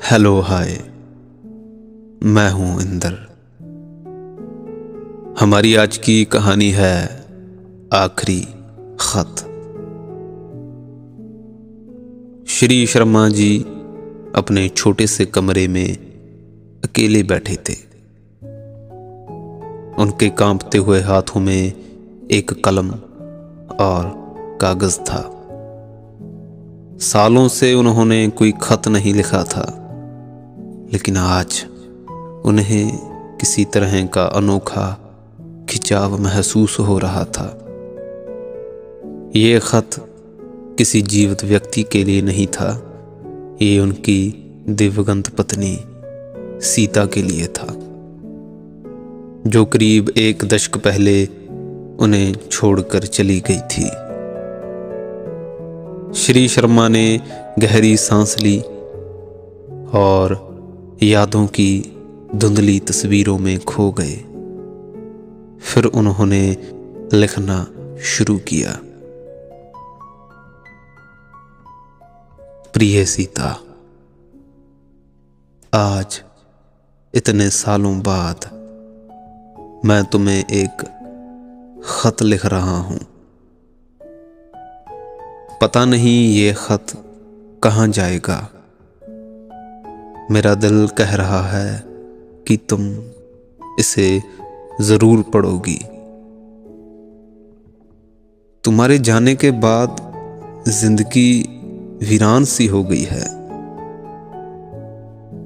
Hello hi, मैं हूं इंदर। हमारी आज की कहानी है आखिरी खत। श्री शर्मा जी अपने छोटे से कमरे में अकेले बैठे थे। उनके कांपते हुए हाथों में एक कलम और कागज था। सालों से उन्होंने कोई खत नहीं लिखा था, लेकिन आज उन्हें किसी तरह का अनोखा खिंचाव महसूस हो रहा था। ये खत किसी जीवित व्यक्ति के लिए नहीं था, ये उनकी दिवंगत पत्नी सीता के लिए था, जो करीब 1 दशक पहले उन्हें छोड़कर चली गई थी। श्री शर्मा ने गहरी सांस ली और यादों की धुंधली तस्वीरों में खो गए। फिर उन्होंने लिखना शुरू किया। प्रिय सीता, आज इतने सालों बाद मैं तुम्हें एक खत लिख रहा हूं। पता नहीं ये खत कहां जाएगा। मेरा दिल कह रहा है कि तुम इसे जरूर पढ़ोगी। तुम्हारे जाने के बाद जिंदगी वीरान सी हो गई है।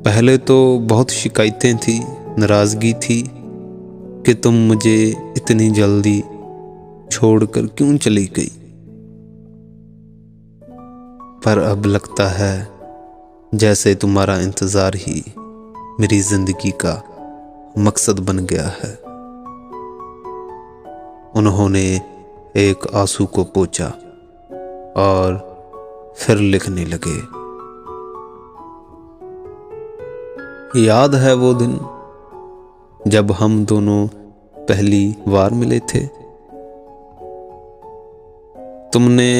पहले तो बहुत शिकायतें थी, नाराजगी थी कि तुम मुझे इतनी जल्दी छोड़कर क्यों चली गई। पर अब लगता है जैसे तुम्हारा इंतजार ही मेरी जिंदगी का मकसद बन गया है। उन्होंने एक आंसू को पोंछा और फिर लिखने लगे। याद है वो दिन जब हम दोनों पहली बार मिले थे। तुमने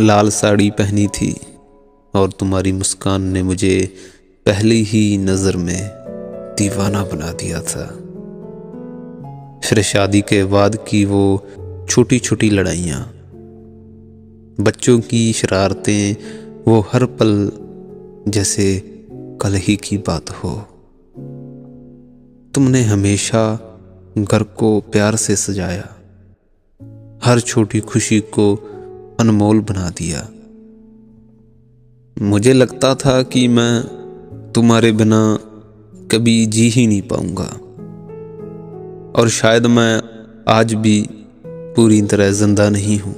लाल साड़ी पहनी थी और तुम्हारी मुस्कान ने मुझे पहली ही नजर में दीवाना बना दिया था। फिर शादी के बाद की वो छोटी छोटी लड़ाइयाँ, बच्चों की शरारतें, वो हर पल जैसे कल ही की बात हो। तुमने हमेशा घर को प्यार से सजाया, हर छोटी खुशी को अनमोल बना दिया। मुझे लगता था कि मैं तुम्हारे बिना कभी जी ही नहीं पाऊंगा, और शायद मैं आज भी पूरी तरह जिंदा नहीं हूं।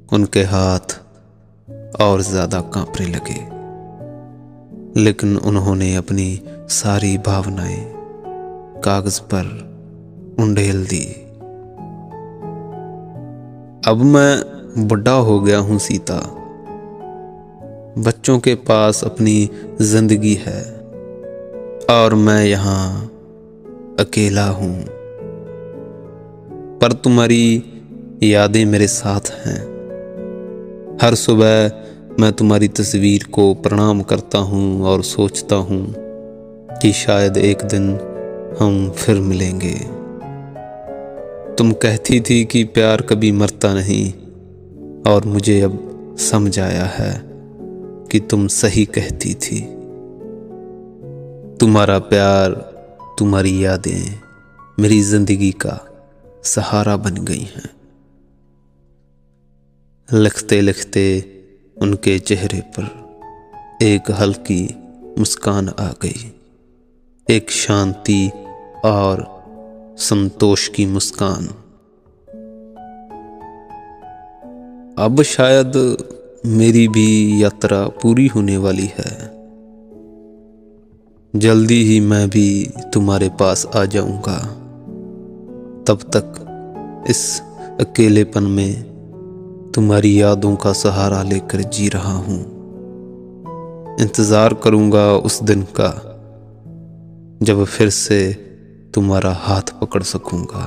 उनके हाथ और ज्यादा कांपने लगे, लेकिन उन्होंने अपनी सारी भावनाएं कागज पर उंडेल दी। अब मैं बड़ा हो गया हूं सीता। बच्चों के पास अपनी जिंदगी है और मैं यहाँ अकेला हूं। पर तुम्हारी यादें मेरे साथ हैं। हर सुबह मैं तुम्हारी तस्वीर को प्रणाम करता हूं और सोचता हूं कि शायद एक दिन हम फिर मिलेंगे। तुम कहती थी कि प्यार कभी मरता नहीं, और मुझे अब समझ आया है कि तुम सही कहती थी। तुम्हारा प्यार, तुम्हारी यादें मेरी जिंदगी का सहारा बन गई हैं। लिखते लिखते उनके चेहरे पर एक हल्की मुस्कान आ गई, एक शांति और संतोष की मुस्कान। अब शायद मेरी भी यात्रा पूरी होने वाली है। जल्दी ही मैं भी तुम्हारे पास आ जाऊंगा। तब तक इस अकेलेपन में तुम्हारी यादों का सहारा लेकर जी रहा हूं। इंतजार करूंगा उस दिन का जब फिर से तुम्हारा हाथ पकड़ सकूंगा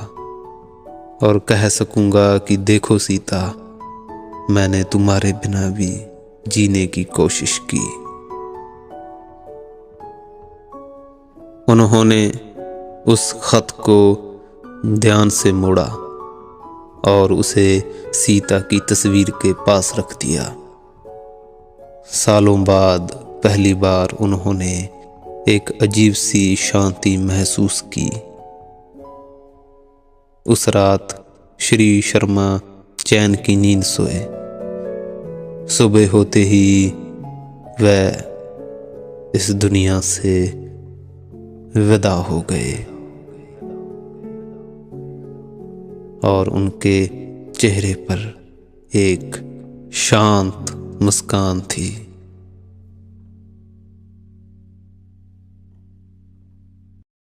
और कह सकूंगा कि देखो सीता, मैंने तुम्हारे बिना भी जीने की कोशिश की। उन्होंने उस खत को ध्यान से मोड़ा और उसे सीता की तस्वीर के पास रख दिया। सालों बाद पहली बार उन्होंने एक अजीब सी शांति महसूस की। उस रात श्री शर्मा चैन की नींद सोए। सुबह होते ही वह इस दुनिया से विदा हो गए और उनके चेहरे पर एक शांत मुस्कान थी।